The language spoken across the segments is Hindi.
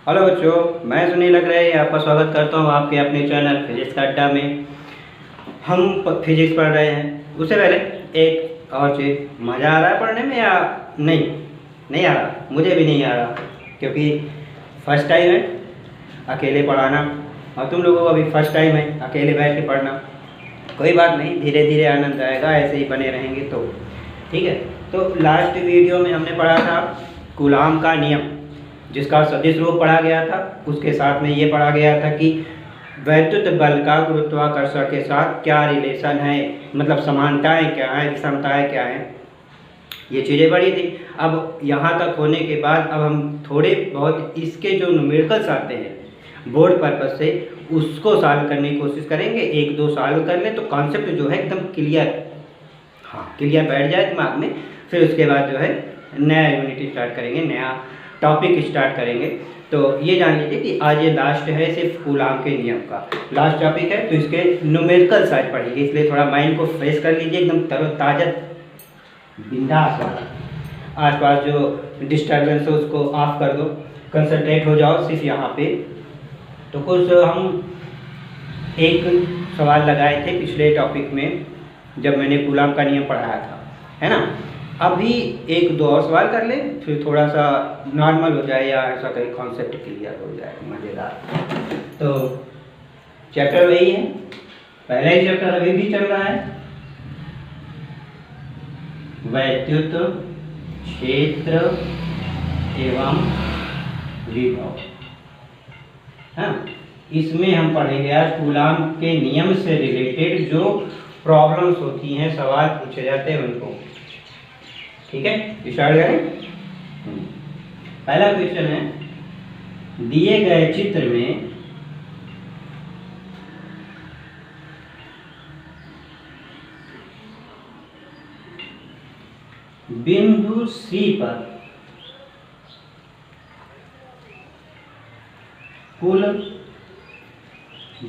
हेलो बच्चों, मैं सुनील अग्रवाल आपका स्वागत करता हूँ आपके अपने चैनल फिजिक्स का अड्डा में। हम फिजिक्स पढ़ रहे हैं। उससे पहले एक और चीज़, मज़ा आ रहा है पढ़ने में या नहीं? नहीं आ रहा, मुझे भी नहीं आ रहा, क्योंकि फर्स्ट टाइम है अकेले पढ़ाना और तुम लोगों का भी फर्स्ट टाइम है अकेले बैठ के पढ़ना। कोई बात नहीं, धीरे धीरे आनंद आएगा, ऐसे ही बने रहेंगे तो ठीक है। तो लास्ट वीडियो में हमने पढ़ा था कूलाम का नियम, जिसका सदिश रूप पढ़ा गया था। उसके साथ में ये पढ़ा गया था कि वैद्युत बल का गुरुत्वाकर्षण के साथ क्या रिलेशन है, मतलब समानताएं क्या हैं, विषमताएं क्या हैं, ये चीज़ें पढ़ी थी। अब यहाँ तक होने के बाद अब हम थोड़े बहुत इसके जो न्यूमेरिकल्स आते हैं बोर्ड पर्पज से, उसको सॉल्व करने की कोशिश करेंगे। एक दो सॉल्व कर लें तो कॉन्सेप्ट जो है एकदम क्लियर, हाँ क्लियर बैठ जाए दिमाग में। फिर उसके बाद जो है नया यूनिट स्टार्ट करेंगे, नया टॉपिक स्टार्ट करेंगे। तो ये जान लीजिए कि आज ये लास्ट है सिर्फ कूलाम के नियम का लास्ट टॉपिक है, तो इसके न्यूमेरिकल आज पढ़ेंगे। इसलिए थोड़ा माइंड को फ्रेश कर लीजिए, एकदम तरोताज़ा बिंदास वाला। आसपास जो डिस्टर्बेंस है उसको ऑफ कर दो, कंसंट्रेट हो जाओ सिर्फ यहाँ पे। तो कुछ हम एक सवाल लगाए थे पिछले टॉपिक में जब मैंने कूलाम का नियम पढ़ाया था, है ना। अभी एक दो और सवाल कर ले, फिर थोड़ा सा नॉर्मल हो जाए या ऐसा कहीं कॉन्सेप्ट क्लियर हो जाए मज़ेदार। तो चैप्टर वही है, पहला ही चैप्टर अभी भी चल रहा है, वैद्युत क्षेत्र एवं विभव। हाँ, इसमें हम पढ़ेंगे आज कूलाम के नियम से रिलेटेड जो प्रॉब्लम्स होती हैं, सवाल पूछे जाते हैं उनको। ठीक है, स्टार्ट करें। पहला क्वेश्चन है, दिए गए चित्र में बिंदु सी पर कुल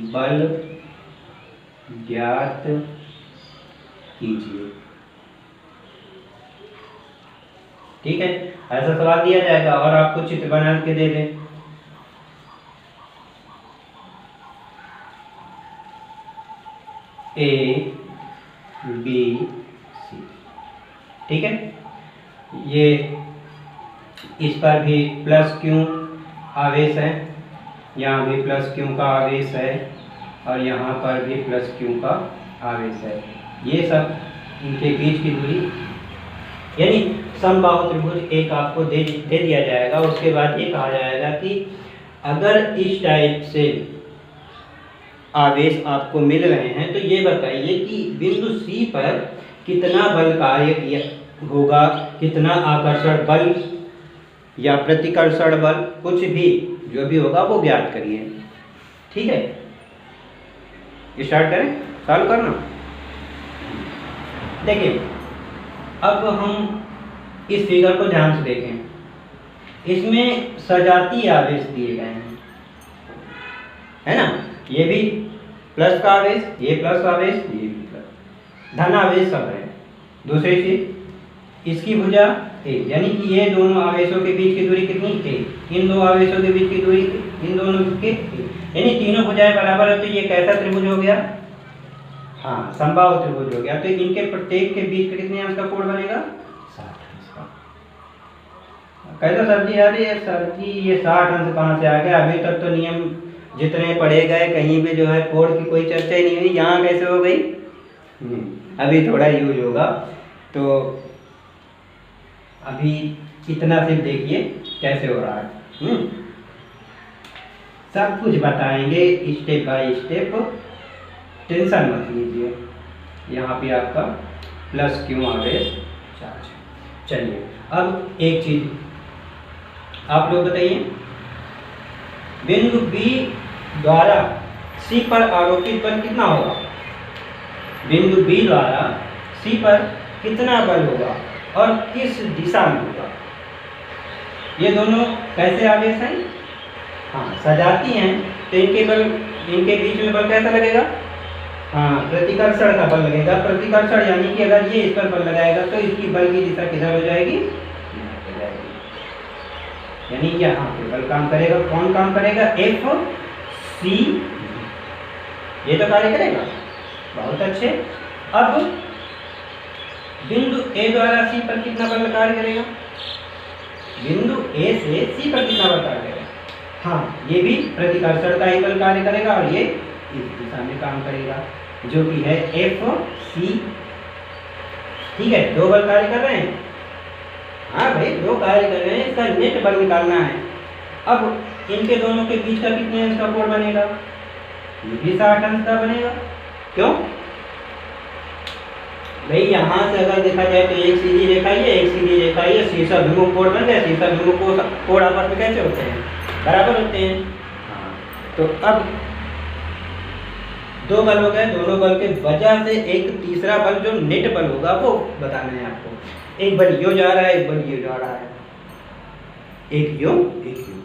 बल ज्ञात कीजिए। ठीक है, ऐसा सवाल दिया जाएगा और आपको चित्र बना के दे दें। ए बी सी, ठीक है। ये इस पर भी प्लस क्यू आवेश है, यहाँ भी प्लस क्यू का आवेश है और यहाँ पर भी प्लस क्यू का आवेश है। ये सब इनके बीच की दूरी, यानी समबाहु त्रिभुज एक आपको दे दिया जाएगा। उसके बाद ये कहा जाएगा कि अगर इस टाइप से आवेश आपको मिल रहे हैं तो ये बताइए कि बिंदु सी पर कितना बल कार्य किया होगा, कितना आकर्षण बल या प्रतिकर्षण बल, कुछ भी जो भी होगा वो ज्ञात करिए। ठीक है, स्टार्ट करें, सॉल्व करना। देखिए, अब हम इस फिगर को ध्यान से देखें। इसमें सजातीय आवेश दिए गए हैं, है ना। ये भी प्लस का आवेश, ये प्लस आवेश, ये भी प्लस, धन आवेश सब है। दूसरी चीज, इसकी भुजा ए, यानी कि ये दोनों आवेशों के बीच की दूरी कितनी ए, इन दो आवेशों के बीच की दूरी इन दोनों के ए, यानी तीनों भुजाएं बराबर है। तो ये कैसा त्रिभुज हो गया? हाँ, समबाहु त्रिभुज हो गया। तो इनके प्रत्येक के बीच का कितने अंश का कोण बनेगा? 60 अंश का। कैसा सर जी? अरे सर जी, ये 60 अंश कहाँ से आ गया? अभी तक तो नियम जितने पढ़े गए कहीं पे जो है कोण की कोई चर्चा ही नहीं हुई, यहाँ कैसे हो गई? अभी थोड़ा यूज होगा। तो अभी इतना सिर्फ देखिए कैसे हो रहा है। सब कुछ बताएंगे स्टेप बाय स्टेप, टेंशन मत लीजिए। यहाँ पे आपका प्लस क्यू आवेश चार्ज। चलिए, अब एक चीज आप लोग बताइए, बिंदु बी द्वारा सी पर आरोपित बल कितना होगा? बिंदु बी द्वारा सी पर कितना बल होगा और किस दिशा में होगा? ये दोनों कैसे आवेश हैं? हाँ, सजाती हैं, तो इनके बीच में बल कैसा लगेगा? हाँ, प्रतिकर्षण का बल लगेगा। प्रतिकर्षण यानी कि अगर ये इस पर बल लगाएगा तो इसकी बल की दिशा किधर हो जाएगी? यानी यहाँ पे बल काम करेगा, कौन काम करेगा, एफ सी, ये तो कार्य करेगा। बहुत अच्छे। अब बिंदु ए द्वारा सी पर कितना बल कार्य करेगा, बिंदु ए से सी पर कितना बल कार्य करेगा, हाँ ये भी प्रतिकर्षण का ही बल कार्य करेगा और ये इस दिशा में काम करेगा जो कि है एफ सी। ठीक है, दो बल कार्य कर रहे हैं, हाँ भाई दो कार्य कर रहे हैं, इसका नेट बल निकालना है। अब इनके दोनों के बीच का कितने अंश का कोण बनेगा, ये भी 60 अंश का बनेगा। क्यों भाई, यहाँ से अगर देखा जाए तो एक सीधी रेखा ही है, एक सीधी रेखा ही है, शीर्ष अभिमुख कोण बन गया। शीर्ष अभिमुख कोण आपस में कैसे होते हैं, बराबर होते हैं। हाँ, तो अब दो बल हो गए, दोनों बल के वजह से एक तीसरा बल जो नेट बल होगा वो बताना है आपको। एक बल यो जा रहा है, एक बल यो जा रहा है, एक यो एक यो,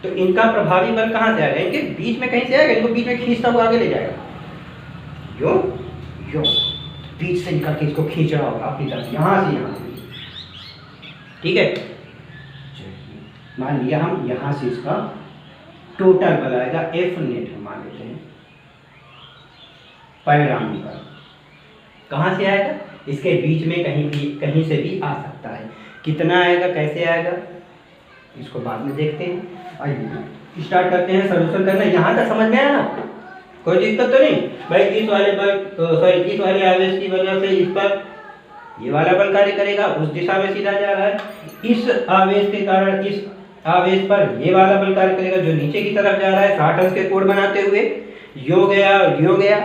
तो इनका प्रभावी बल कहाँ से आएगा, इनके बीच में कहीं से आएगा, इनको बीच में खींचता हुआ आगे ले जाएगा, यो यो, बीच से निकल के इसको खींच रहा होगा अपनी तरफ, यहाँ से यहाँ से। ठीक है, मान लिया हम यहाँ से इसका टोटल बल आएगा एफ नेट, हम मान लेते हैं। परिणाम निकाल कहाँ से आएगा, इसके बीच में कहीं से भी आ सकता है। कितना आएगा, कैसे आएगा, इसको बाद में देखते हैं। आइए स्टार्ट करते हैं सॉल्यूशन करना। यहाँ तक समझ में आया ना, कोई दिक्कत तो नहीं भाई। इस वाले बल इस वाले आवेश की वजह से इस पर ये वाला बल कार्य करेगा, उस दिशा में सीधा जा रहा है। इस आवेश के कारण इस आवेश पर ये वाला बल कार्य करेगा जो नीचे की तरफ जा रहा है, 60 अंश के कोण बनाते हुए, यो गया और यो गया।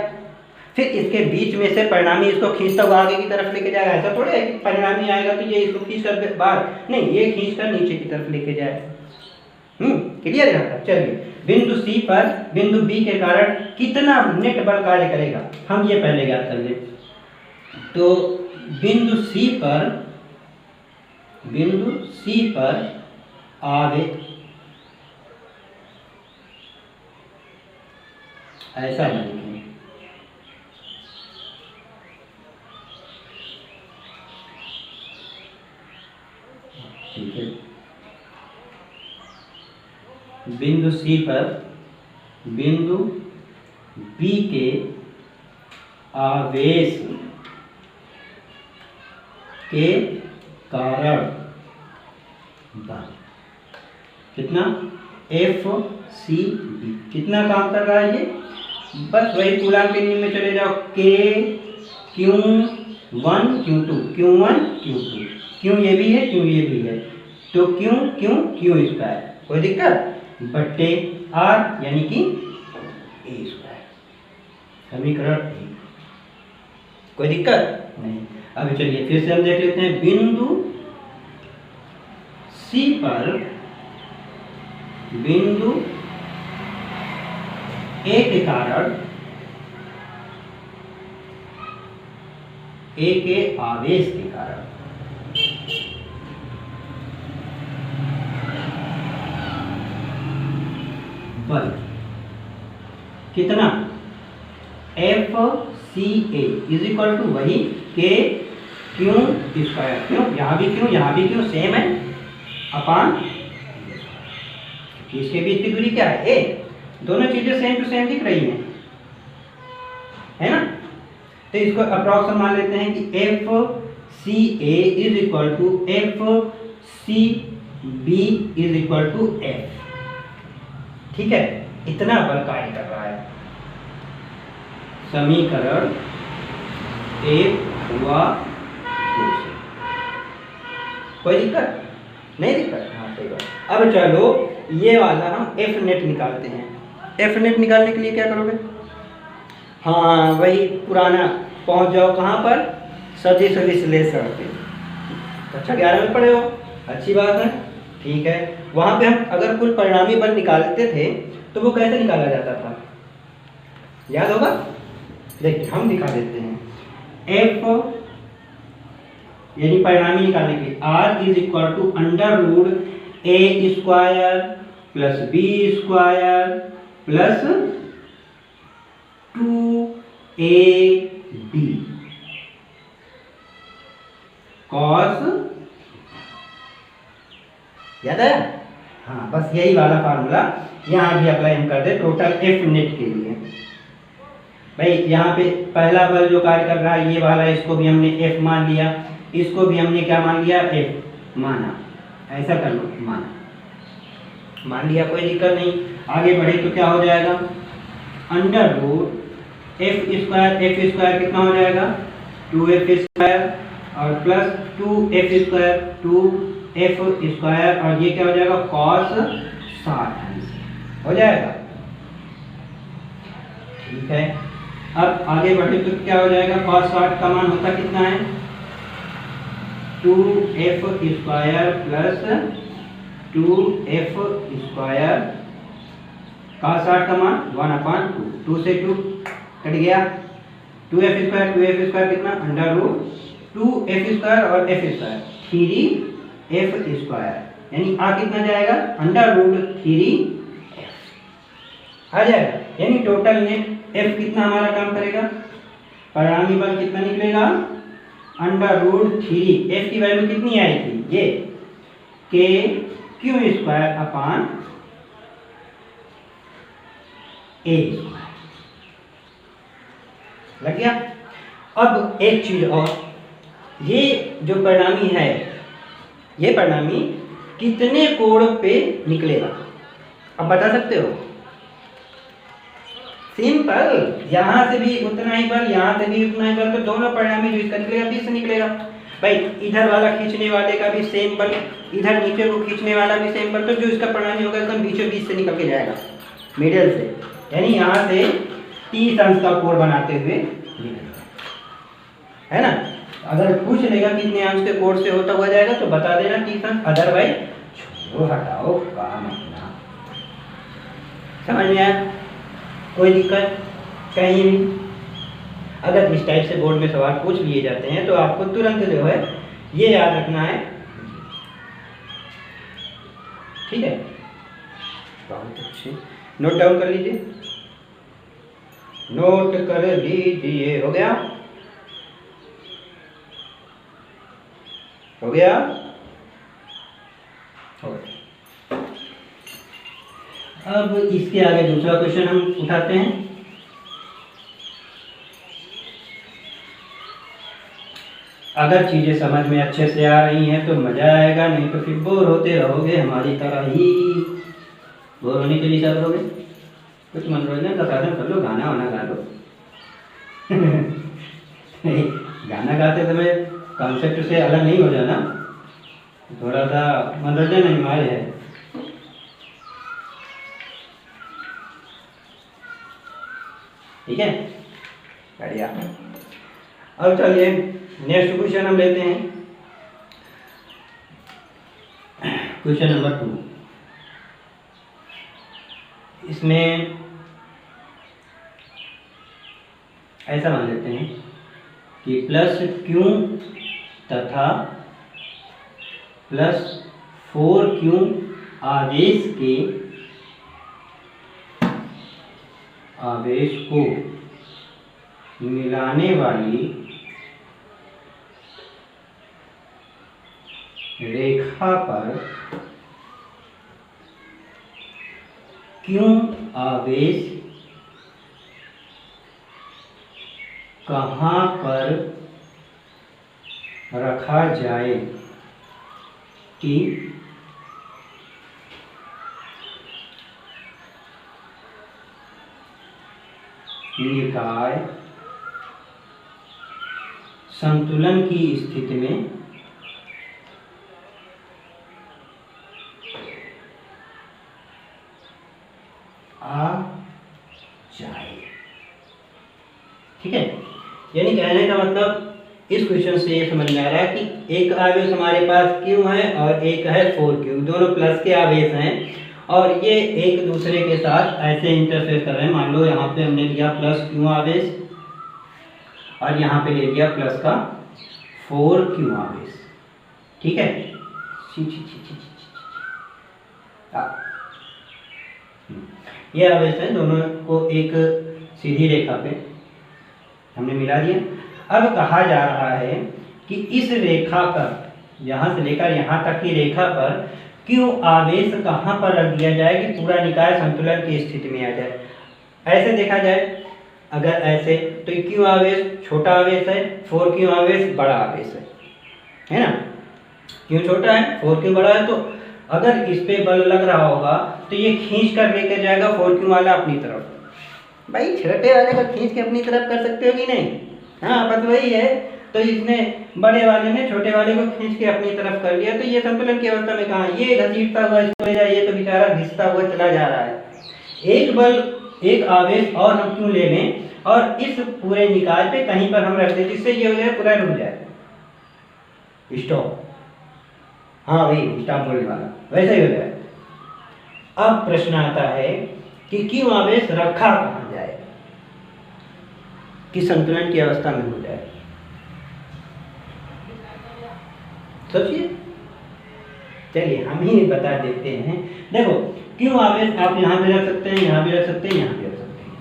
फिर इसके बीच में से परिणामी इसको खींचता हुआ आगे की तरफ लेके जाएगा। ऐसा थोड़ा है कि परिणामी आएगा तो ये इसको खींच कर बाहर, नहीं, ये खींच कर नीचे की तरफ लेके जाए। क्लियर है यहाँ तक। चलिए, बिंदु सी पर बिंदु बी के कारण कितना नेट बल कार्य करेगा, हम ये पहले ज्ञात कर लें। तो बिंदु सी पर आवेश ऐसा लिखें, ठीक है। बिंदु सी पर बिंदु बी के आवेश के कारण बल कितना, एफ सी बी, कितना काम कर रहा है ये, बस वही कूलाम के नियम में चले जाओ, के क्यू 1 क्यू 2, क्यू 1 क्यू 2, क्यों ये भी है, क्यों ये भी है, तो क्यों क्यों क्यू स्क्वायर, कोई दिक्कत, बट्टे आर यानी कि ए स्क्वायर, समीकरण 1, कोई दिक्कत नहीं। अब चलिए फिर से हम देख लेते हैं। बिंदु सी पर बिंदु ए के कारण ए के आवेश के कारण बल कितना, F C A is equal to वही के क्यू स्क्वायर, क्यों यहाँ भी क्यों यहाँ भी क्यों सेम है, अपान इसके बीच की दूरी क्या है, ए, दोनों चीजें सेम टू सेम दिख रही हैं, है ना। तो इसको अप्रॉक्स मान लेते हैं कि F C A is equal to F C B is equal to F. ठीक है, इतना बल कार्य कर रहा है। समीकरण 1 हुआ 2 से, कोई दिक्कत नहीं, दिक्कत, हाँ सही बात। अब चलो ये वाला हम एफ नेट निकालते हैं। एफ नेट निकालने के लिए क्या करोगे, हाँ वही पुराना, पहुंच जाओ कहाँ पर, सदिश विश्लेषण पे। अच्छा 11 में पढ़े हो, अच्छी बात है, ठीक है। वहाँ पे हम अगर कुल परिणामी बल निकालते थे तो वो कैसे निकाला जाता था, याद होगा, देखिए हम दिखा देते हैं। एफ यानी परिणामी निकालने के लिए R is equal to under root A square plus B square plus 2ab cos, याद है, हाँ बस यही वाला फार्मूला यहाँ भी अप्लाई हम कर दे टोटल एफ नेट के लिए। भाई यहाँ पे पहला बल जो कार्य कर रहा है ये वाला, इसको भी हमने एफ मान लिया, इसको भी हमने क्या मान लिया, एफ माना, ऐसा कर लो, मान लिया, कोई दिक्कत नहीं। आगे बढ़े तो क्या हो जाएगा, अंडर रूट एफ स्क्वायर कितना हो जाएगा 2f स्क्वायर और plus 2f square 2f square और ये क्या हो जाएगा cos 60 हो जाएगा। ठीक है, अब आगे बढ़े तो क्या हो जाएगा, cos 60 का मान होता कितना है 2f square plus 2f square, cos 60 का मान 1/2, 2 से 2 कट गया, 2f स्क्वायर कितना अंडर रूट 2f स्क्वायर और f स्क्वायर 3f स्क्वायर, यानी आ कितना जाएगा अंडर रूट 3f आ जाएगा। यानी टोटल नेट f कितना हमारा काम करेगा, परिणामी बल कितना निकलेगा अंडर रूट 3, f की वैल्यू कितनी आई थी ये k Q square upon a square लग गया। अब एक चीज और, ये जो परिणामी है ये परिणामी कितने कोण पे निकलेगा, अब बता सकते हो, सिंपल, यहाँ से भी उतना ही बल यहाँ से भी उतना ही बल, तो दोनों परिणामी जो इसका निकलेगा 20 से निकलेगा। भाई इधर वाला खींचने वाले का भी सेम बल, इधर नीचे को खींचने वाला भी सेम बल, तो जो इसका परिणामी होगा एकदम बीचों बीच से निकल के जाएगा मिडिल से, यानी यहाँ से 30 अंश का कोण बनाते हुए है ना। अगर पूछ लेगा कितने अंश के कोण से होता हुआ जाएगा तो बता देना 30 अंश, अदरवाइज छोड़ो हटाओ काम अपना। समझ में आया, कोई दिक्कत कहीं भी। अगर इस टाइप से बोर्ड में सवाल पूछ लिए जाते हैं तो आपको तुरंत जो है ये याद रखना है, ठीक है, बहुत अच्छे, नोट डाउन कर लीजिए, नोट कर लीजिए, हो गया, हो गया, हो गया। अब इसके आगे दूसरा क्वेश्चन हम उठाते हैं। अगर चीजें समझ में अच्छे से आ रही हैं तो मजा आएगा, नहीं तो फिर बोर होते रहोगे हमारी तरह ही। बोर होने के लिए क्या करोगे, कुछ मनोरंजन का साधन कर लो, गाना वाना गा लो। गाना गाते समय कॉन्सेप्ट से अलग नहीं हो जाना, थोड़ा सा मनोरंजन अनिवार्य है। ठीक है, बढ़िया। अब चलिए नेक्स्ट क्वेश्चन हम लेते हैं, क्वेश्चन नंबर 2। इसमें ऐसा मान लेते हैं कि प्लस क्यू तथा प्लस 4q आवेश को मिलाने वाली रेखा पर क्यों आवेश कहाँ पर रखा जाए कि निकाय संतुलन की स्थिति में आ जाए। ठीक है, यानी कहने का मतलब इस क्वेश्चन से ये समझ में आ रहा है कि एक आवेश हमारे पास क्यू है और एक है 4q, दोनों प्लस के आवेश हैं और ये एक दूसरे के साथ ऐसे इंटरफेयर कर रहे हैं। मान लो यहाँ पे हमने लिया प्लस क्यू आवेश और यहाँ पे ले लिया प्लस का 4q आवेश। ठीक है, ये आवेश है, दोनों को एक सीधी रेखा पे हमने मिला दिया। अब कहा जा रहा है कि इस रेखा पर, यहाँ से लेकर यहाँ तक की रेखा पर क्यू आवेश कहाँ पर रख दिया जाए कि पूरा निकाय संतुलन की स्थिति में आ जाए। ऐसे देखा जाए अगर ऐसे, तो क्यू आवेश छोटा आवेश है, 4q आवेश बड़ा आवेश है ना। क्यू छोटा है, 4q बड़ा है, तो अगर इस पे बल लग रहा होगा तो ये खींच कर लेकर जाएगा 4q वाला अपनी तरफ। भाई छोटे वाले को खींच के अपनी तरफ कर सकते हो कि नहीं? हाँ, बस वही है। तो इसने बड़े वाले ने छोटे वाले को खींच के अपनी तरफ कर लिया, तो ये संतुलन की अवस्था में कहाँ, ये घसीटता हुआ इसको ले जाए, ये तो बेचारा घिसता हुआ चला जा रहा है। एक बल, एक आवेश और हम क्यों ले लें और इस पूरे निकाय पे कहीं पर हम रख दें, जिससे ये हो जाए पूरा रुक जाए, स्टॉप। हाँ भाई, स्टॉप बोलने वाला वैसे ही हो जाए। अब प्रश्न आता है कि क्यों आवेश रखा कहाँ जाए कि संतुलन की अवस्था में हो जाए। सोचिए, चलिए हम ही बता देते हैं। देखो, क्यों आवेश आप यहाँ पे रख सकते हैं, यहाँ भी रख सकते हैं, यहाँ भी रख सकते हैं।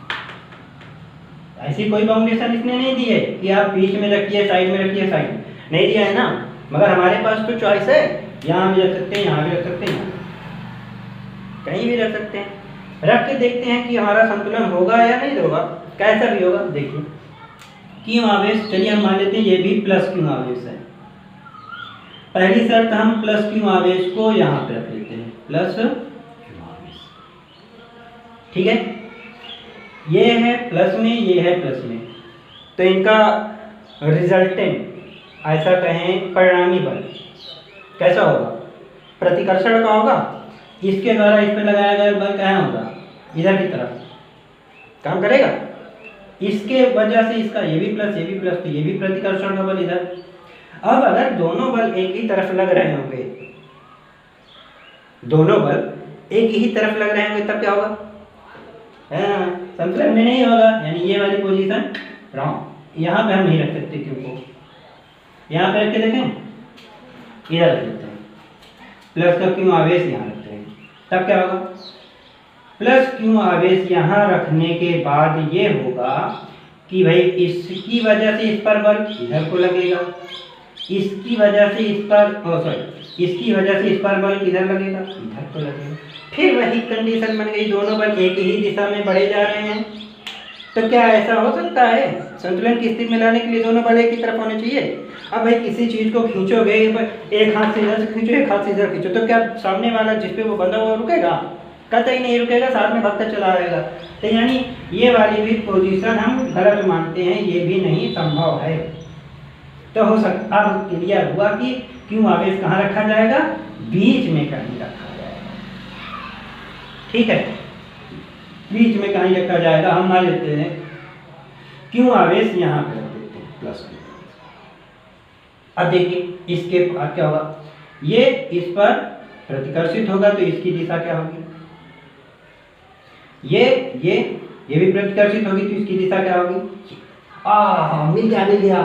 ऐसी कोई बाउंडेशन इसने नहीं दी है कि आप बीच में रखिए, साइड में रखिए, साइड में नहीं दिया है ना। मगर हमारे पास तो चॉइस है, यहाँ भी रख सकते हैं, यहाँ भी रख सकते हैं, कहीं भी रख सकते हैं। रख के देखते हैं कि हमारा संतुलन होगा या नहीं होगा, कैसा भी होगा। देखिए, क्यों आवेश, चलिए हम मान लेते हैं ये भी प्लस क्यों आवेश है। पहली शर्त हम प्लस क्यों आवेश को यहाँ पे रख लेते हैं, प्लस क्यों आवेश, ठीक है। ये है प्लस में, ये है प्लस में, तो इनका रिजल्टेंट, ऐसा कहें परिणामी बल कैसा होगा, प्रतिकर्षण का होगा। इसके द्वारा इस पर लगाया गया बल कहाँ होगा, इधर की तरफ काम करेगा। इसके वजह से इसका ये भी प्लस, ये भी प्लस, तो ये भी प्रतिकर्षण का बल इधर। अब अगर दोनों बल एक ही तरफ लग रहे होंगे, दोनों बल एक ही तरफ लग रहे होंगे, तब क्या होगा, संतुलन में नहीं होगा, यानी ये वाली पोजीशन रॉन्ग। यहाँ पे हम नहीं रख सकते क्यों, यहाँ पे रख के देखें, इधर रख देते हैं, प्लस का क्यों आवेश यहाँ रखते हैं, तब क्या होगा, प्लस क्यों आवेश यहाँ रखने के बाद ये होगा कि भाई इसकी वजह से इस पर बल इधर को लगेगा, इसकी वजह से इस पर इसकी वजह से इस पर बल किधर लगेगा, इधर को लगेगा। फिर वही कंडीशन बन गई, दोनों बल एक ही दिशा में बढ़े जा रहे हैं। तो क्या ऐसा हो सकता है, संतुलन की स्थिति में लाने के लिए दोनों बल एक ही तरफ होने चाहिए। अब भाई किसी चीज को खींचोगे, एक हाथ से इधर से खींचो, एक हाथ से इधर खींचो, तो क्या सामने वाला जिसपे वो बंधा हुआ रुकेगा, कतई नहीं रुकेगा, साथ में भगता चला आएगा। तो यानी ये वाली भी पोजीशन हम गलत मानते हैं, ये भी नहीं संभव है। तो हो सकता, अब क्लियर हुआ कि क्यों आवेश कहाँ रखा जाएगा, बीच में कहीं रखा जाएगा, ठीक है, बीच में कहीं रखा जाएगा। हम मान लेते हैं क्यों आवेश यहाँ पे रख देते हैं प्लस में। अब देखिए इसके बाद क्या होगा, ये इस पर प्रतिकर्षित होगा, तो इसकी दिशा क्या होगी, ये भी प्रतिकर्षित होगी, तो इसकी दिशा क्या होगी, मिल गया।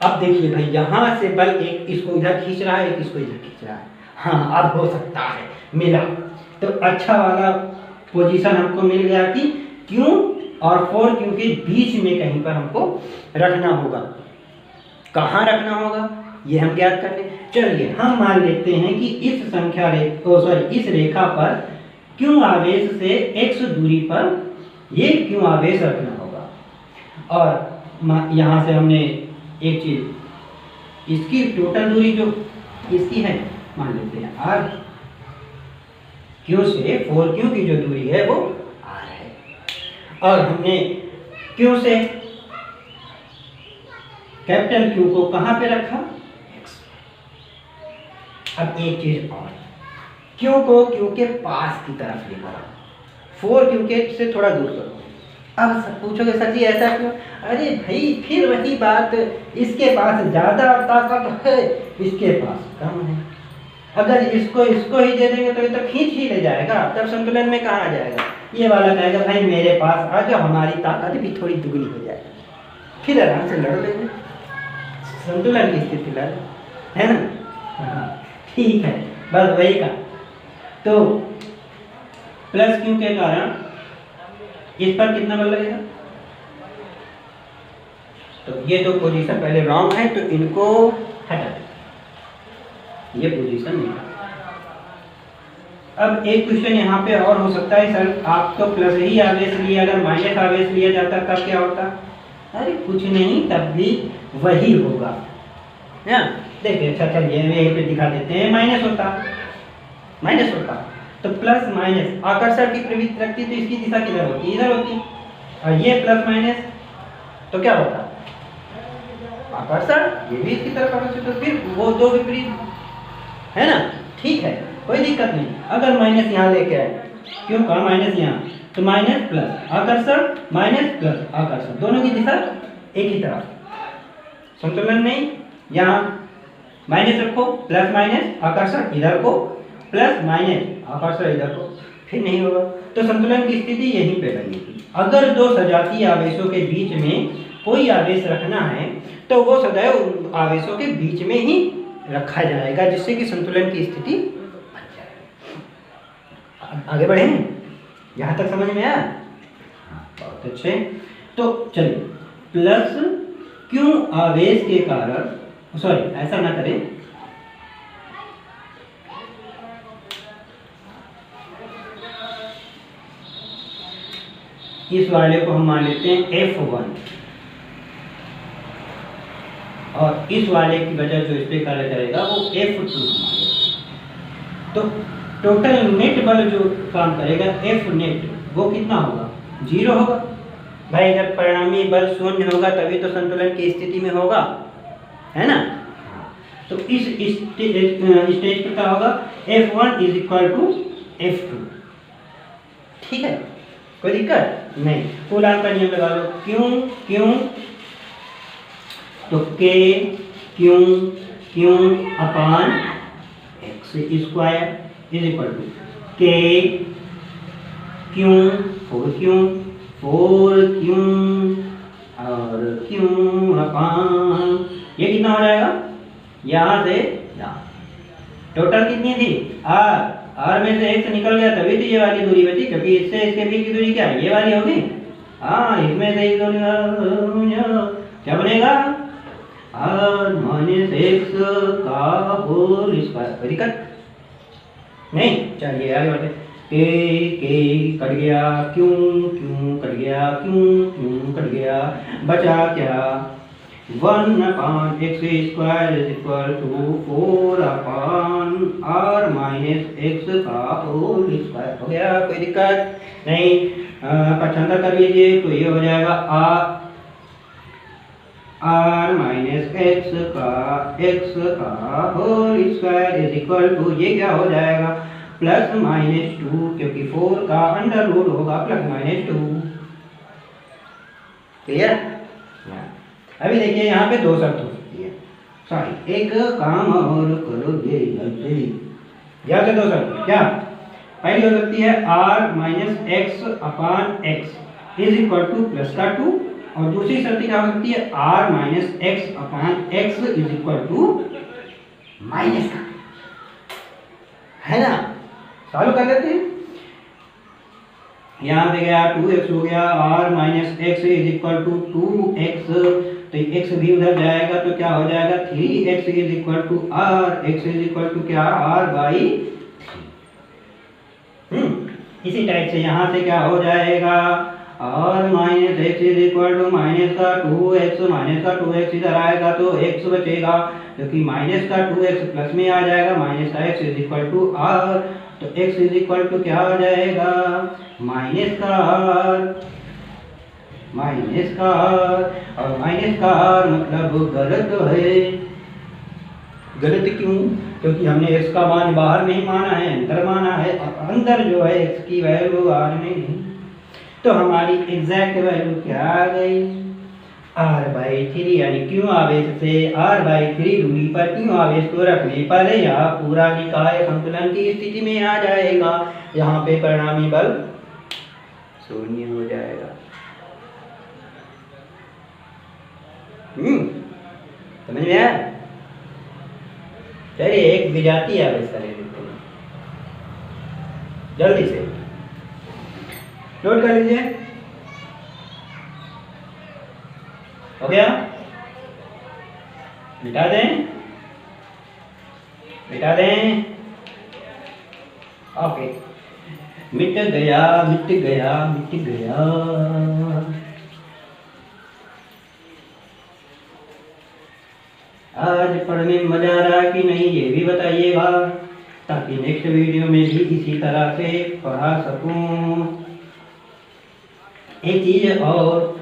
अब देखिए भाई, यहाँ से बल एक इसको इधर खींच रहा है, एक इसको इधर खींच रहा है। हाँ, अब हो सकता है मिला, तो अच्छा वाला पोजीशन हमको मिल गया कि क्यों और 4q के बीच में कहीं पर हमको रखना होगा। कहाँ रखना होगा ये हम ज्ञात कर लें। चलिए हम मान लेते हैं कि इस संख्या इस रेखा पर क्यों आवेश से x दूरी पर ये क्यों आवेश रखना होगा। और यहाँ से हमने एक चीज, इसकी टोटल दूरी जो इसकी है मान लेते हैं r, क्यू से 4q की जो दूरी है वो r है, और हमने क्यू से कैपिटल क्यू को कहाँ पे रखा, x। अब एक चीज और, क्यू को क्यू के पास की तरफ लेकर, 4q के से थोड़ा दूर करो। अब सब पूछोगे सर जी ऐसा क्यों, अरे भाई फिर वही बात, इसके पास ज़्यादा ताकत है, इसके पास कम है। अगर इसको ही दे देंगे तो ये तो खींच ही ले जाएगा, तब संतुलन में कहाँ आ जाएगा। ये वाला कहेगा भाई मेरे पास आ जाओ, हमारी ताकत भी थोड़ी दुगनी हो जाएगी, फिर आराम से लड़ लेंगे, संतुलन की स्थिति लड़, है ना। हाँ ठीक है, बस वही का। तो प्लस क्यू के कारण इस पर कितना बल लगेगा, तो ये दो पोजीशन पहले रॉन्ग है, तो इनको हटा दें, ये पोजीशन नहीं। अब एक क्वेश्चन यहाँ पे और हो सकता है, सर आप तो प्लस ही आवेश लिए, अगर माइनस आवेश लिया जाता तब क्या होता? अरे कुछ नहीं, तब भी वही होगा ना। देखिए अच्छा चलिए यहीं पे दिखा देते हैं, माइनस होता, माइनस होता तो प्लस माइनस आकर्षण की प्रवृत्ति रखती तो इसकी दिशा किधर होती? इधर होती। और ये प्लस माइनस तो क्या होता? आकर्षण, ये भी इसकी तरफ आकर्षित हो, फिर वो दो विपरीत, है ना। ठीक है, कोई दिक्कत नहीं। अगर माइनस यहाँ लेके आए, क्यों कहा माइनस यहाँ, तो माइनस प्लस आकर्षण, माइनस प्लस आकर्षण, दोनों की दिशा एक ही तरफ, संतुलन नहीं। यहाँ माइनस रखो, प्लस माइनस आकर्षण इधर को, प्लस माइनस आकर्षण इधर को, फिर नहीं होगा। तो संतुलन की स्थिति यहीं पे बनेगी। अगर दो सजातीय आवेशों के बीच में कोई आवेश रखना है तो वो सदैव आवेशों के बीच में ही रखा जाएगा, जिससे कि संतुलन की स्थिति बन जाए। आगे बढ़े, यहाँ तक समझ में आया? बहुत अच्छे। तो चलिए, प्लस क्यों आवेश के कारण, सॉरी ऐसा ना करें, इस वाले को हम मान लेते हैं F1 और इस वाले की वजह जो इस पे कार्य करेगा वो F2 तो टोटल नेट बल जो काम करेगा F नेट वो कितना होगा? 0 होगा। भाई जब परिणामी बल शून्य होगा तभी तो संतुलन की स्थिति में होगा, है ना। तो इस स्टेज पर क्या होगा? F1 is equal to F2। ठीक है, कोई दिक्कत नहीं। कूलाम का नियम लगा लो, क्यों क्यों तो K Q Q upon x square is equal to K Q four क्यों और क्यों अपान, ये कितना हो जाएगा? यहाँ से यहाँ टोटल कितनी थी? आर में से एक्स निकल गया तभी तो ये वाली दूरी बची, क्योंकि इससे इसके बीच की दूरी क्या है? ये वाली होगी। हाँ, इसमें से क्या बनेगा? आर माइनस एक्स का होल स्क्वायर। कोई दिक्कत नहीं। चलिए आगे बढ़ते। के कट गया, क्यों क्यों कट गया, क्यों क्यों कट गया, बचा क्या? 1 upon x square is equal to 4 upon R minus x का होल स्क्वायर। हो गया, कोई दिक्कत नहीं। पचहत्तर कर लीजिए तो ये हो जाएगा आर माइनस एक्स का whole square is equal to, ये क्या हो जाएगा? प्लस माइनस 2, क्योंकि 4 का अंडर रूट होगा प्लस माइनस 2। क्लियर? अभी देखिए यहाँ पे दो शर्त हो सकती है, सॉरी एक काम और करोगे जल्दी। यहाँ से दो शर्त क्या? पहली हो सकती है R minus X upon X is equal to plus का 2, और दूसरी शर्त क्या हो सकती है? R minus X upon X is equal to minus का, है ना। चालू कर लेते हैं। यहाँ पे गया 2x हो गया, R minus X is equal to 2x, तो x भी उधर जाएगा तो क्या हो जाएगा? 3x is equal to R, x is equal to क्या? r by 3। इसी टाइप से यहाँ से क्या हो जाएगा? R minus X is equal to minus का 2x, माइनस का 2x इधर आएगा तो x बचेगा, क्योंकि माइनस का 2x प्लस में आ जाएगा, माइनस का x is equal to R, तो x इज इक्वल टू क्या हो जाएगा? माइनस का r, माइनस का r, और माइनस का r मतलब गलत है। गलत क्यों? क्योंकि हमने x का मान बाहर नहीं माना है, अंदर माना है, और अंदर जो है x की वैल्यू r में नहीं, तो हमारी एग्जैक्ट वैल्यू क्या आ गई? r/3, यानी क्यों आवेश से r/3 दूरी पर क्यों आवेश को रखने पर यह पूरा निकाय संतुलन की स्थिति में आ जाएगा। यहाँ पे परिणामी बल शून्य हो जाएगा। समझ में आया? चलिए एक विजातीय आवेश कर लेते हैं जल्दी से, नोट कर लीजिए। हो गया? मिटा दें, मिटा दें। ओके, मिट गया मिट गया मिट गया। आज पढ़ने में मजा आ रहा है कि नहीं ये भी बताइएगा, ताकि नेक्स्ट वीडियो में भी इसी तरह से पढ़ा सकूं। एक चीज और,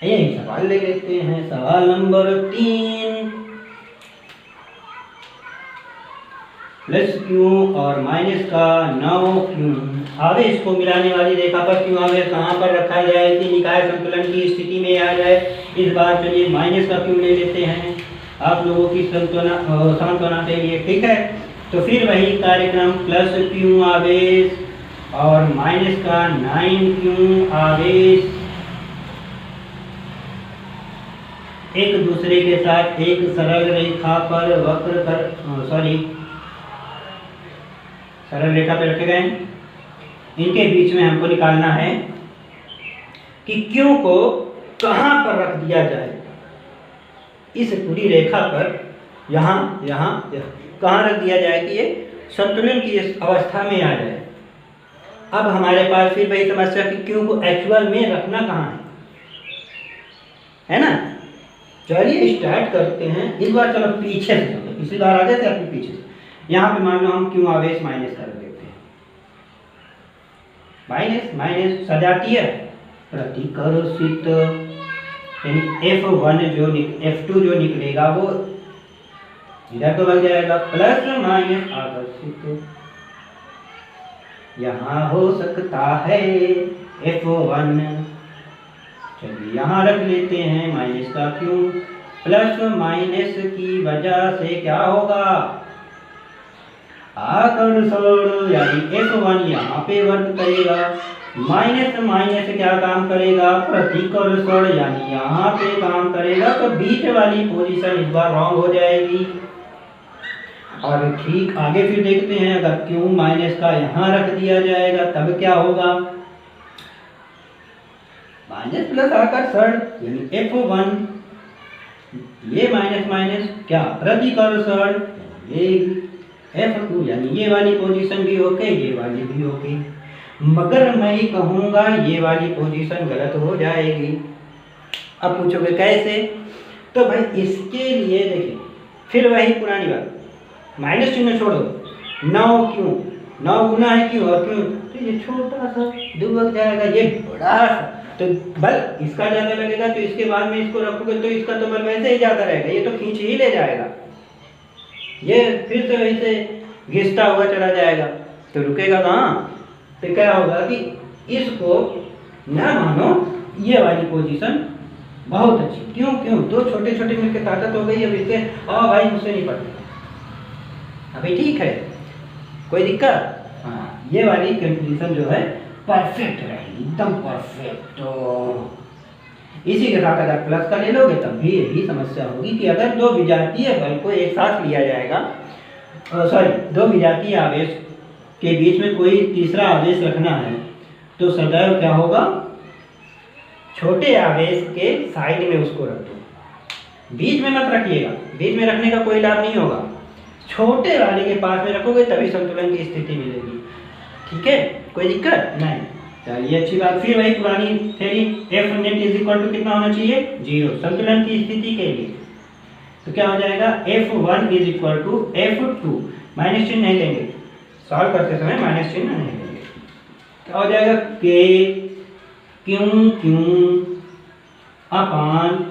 यही सवाल ले लेते हैं। सवाल नंबर 3, प्लस क्यों और माइनस का 9 क्यों आवेश को मिलाने वाली रेखा पर क्यों आवेश कहाँ पर रखा जाए कि निकाय संतुलन की स्थिति में आ जाए। इस बार चलिए माइनस का क्यों ले लेते हैं आप लोगों की सांत्वना के लिए, ठीक है। तो फिर वही कार्यक्रम, प्लस क्यों आवेश और माइनस का 9 क्यों आवेश एक दूसरे के साथ एक सरल रेखा पर वक्र कर सरल रेखा पे रखे गए। इनके बीच में हमको निकालना है कि क्यों को कहाँ पर रख दिया जाए। इस पूरी रेखा पर यहाँ यहाँ कहाँ रख दिया जाए कि ये संतुलन की अवस्था में आ जाए। अब हमारे पास फिर वही समस्या कि क्यों को एक्चुअल में रखना कहाँ है ना। चलिए स्टार्ट करते हैं। इस बार चलो पीछे से चलो, पिछली बार आ गए थे अपने पीछे से। यहाँ पे मान लो हम क्यों आवेश माइनस कर देते हैं। माइनस माइनस सजातीय प्रतिकर्षित, यानी F1 जो F2 जो निकलेगा वो इधर तो बन जाएगा, प्लस माइनस आकर्षित यहाँ हो सकता है F1। चलिए यहाँ रख लेते हैं माइनस का क्यों। प्लस माइनस की वजह से क्या होगा, आकर्षण, यानी F1 यहाँ पे वर्क करेगा। माइनस माइनस क्या काम करेगा, प्रतिकर्षण, यानी यहाँ पे काम करेगा। तो बीच वाली पोजीशन इस बार रॉन्ग हो जाएगी। और ठीक आगे फिर देखते हैं, अगर क्यों माइनस का यहाँ रख दिया जाएगा तब क्या होगा, माइनस प्लस आकर्षण यानी F1, ये माइनस माइनस क्या प्रतिकर्षण, ये F2, यानी ये वाली पोजीशन भी ओके ये वाली भी ओके। मगर मैं कहूँगा ये वाली पोजीशन गलत हो जाएगी। अब पूछोगे कैसे, तो भाई इसके लिए देखिए फिर वही पुरानी बात, माइनस चिन्ह छोड़ो, 9 क्यों, 9 गुना है क्यों और क्यों, तो ये छोटा सा दुबक जाएगा, ये बड़ा सा, तो बल इसका ज़्यादा लगेगा। तो इसके बाद में इसको रखोगे तो इसका तो बल वैसे ही ज़्यादा रहेगा, ये तो खींच ही ले जाएगा, ये फिर से वैसे घिसता हुआ चला जाएगा। तो रुकेगा कहाँ, तो क्या होगा कि इसको ना मानो, ये वाली पोजीशन बहुत अच्छी, क्यों क्यों दो छोटे छोटे मिलकर ताकत हो गई। अब इसके भाई मुझसे नहीं पड़ता अभी, ठीक है कोई दिक्कत, हाँ ये वाली कैलकुलेशन जो है परफेक्ट रहेगी, एकदम परफेक्ट। तो इसी के साथ अगर प्लस का ले लोगे तब भी यही समस्या होगी कि अगर दो विजातीय बल को एक साथ लिया जाएगा, दो विजातीय आवेश के बीच में कोई तीसरा आवेश रखना है तो सदैव क्या होगा, छोटे आवेश के साइड में उसको रख दो, बीच में मत रखिएगा, बीच में रखने का कोई लाभ नहीं होगा। छोटे वाले के पास में रखोगे तभी संतुलन की स्थिति मिलेगी, ठीक है कोई दिक्कत नहीं। चलिए अच्छी बात, फिर वही पुरानी theory, F net is equal to कितना होना चाहिए, 0 संतुलन की स्थिति के लिए। तो क्या हो जाएगा, F1 is equal to F2, minus चिन्ह नहीं लेंगे, सॉल्व करते समय माइनस चिन्ह नहीं लेंगे। क्या हो जाएगा, K क्यों क्यों अपान,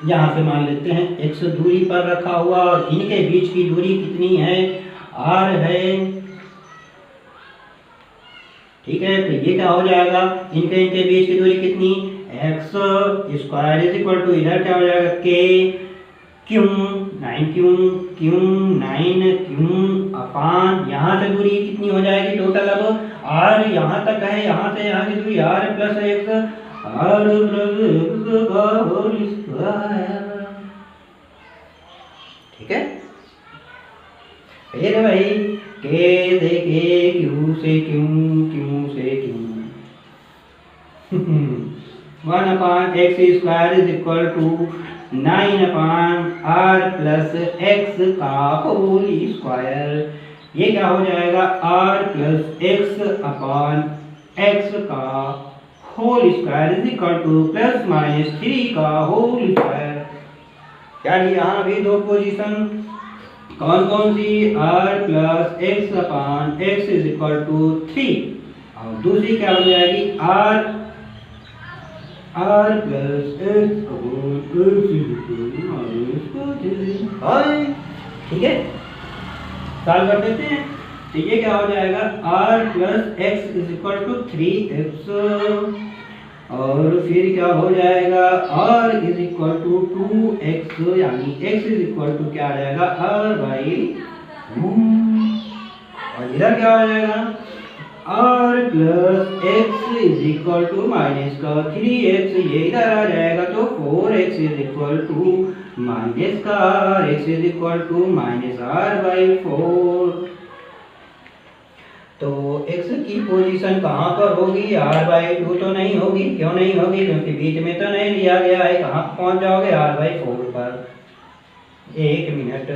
यहाँ से मान लेते हैं x दूरी पर रखा हुआ और इनके बीच की दूरी कितनी है, r है, ठीक है। तो ये क्या हो जाएगा, इनके बीच की दूरी कितनी, x square is equal to, इधर क्या हो जाएगा k क्यों 9 क्यों 9 क्यों अपान, यहाँ से दूरी कितनी हो जाएगी टोटल, अब r यहाँ तक है, यहाँ से यहाँ की दूरी r प्लस x, ठीक है। फिर वही के से के, क्यू से क्यों, क्यों से क्यों 1/x² is equal to 9/r plus x का होल स्क्वायर। ये क्या हो जाएगा, r प्लस x का whole square is equal to plus minus 3 का होल स्क्वायर। यानी यहाँ भी दो पोजीशन कौन कौन सी, r plus x is equal to 3 और दूसरी क्या हो जाएगी r प्लस x ठीक है, सॉल्व कर देते हैं। तो ये क्या हो जाएगा, r plus X is equal to 3x और फिर क्या हो जाएगा r is equal to 2x, यानी x इज इक्वल टू क्या आ जाएगा r/2 और इधर क्या हो जाएगा r plus X is equal to minus का 3x, ये इधर आ जाएगा तो 4x is equal to minus का x is equal to minus r/4। तो x की पोजीशन कहाँ पर होगी, r/2 तो नहीं होगी। क्यों नहीं होगी, क्योंकि बीच में तो नहीं लिया गया है। कहाँ पहुँच जाओगे r/4 पर। एक मिनट,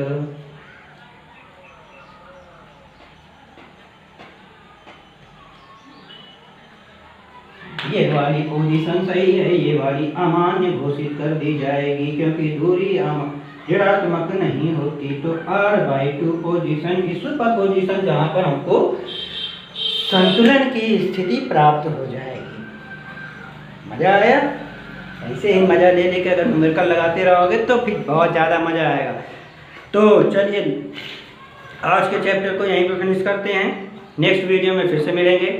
ये वाली पोजीशन सही है, ये वाली अमान्य घोषित कर दी जाएगी क्योंकि दूरी ऋणात्मक नहीं होती। तो r/2 पोजीशन की सुपर पोजीशन जहाँ पर हमको संतुलन की स्थिति प्राप्त हो जाएगी। मजा आया? ऐसे ही मजा ले लेकर अगर न्यूमेरिकल लगाते रहोगे तो फिर बहुत ज़्यादा मजा आएगा। तो चलिए आज के चैप्टर को यहीं पर फिनिश करते हैं, नेक्स्ट वीडियो में फिर से मिलेंगे।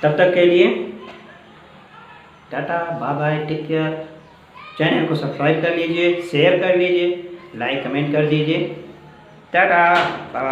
तब तक के लिए tata, bye bye, take care. Channel को सब्सक्राइब कर लीजिए, शेयर कर लीजिए, लाइक कमेंट कर दीजिए। Tata, bye.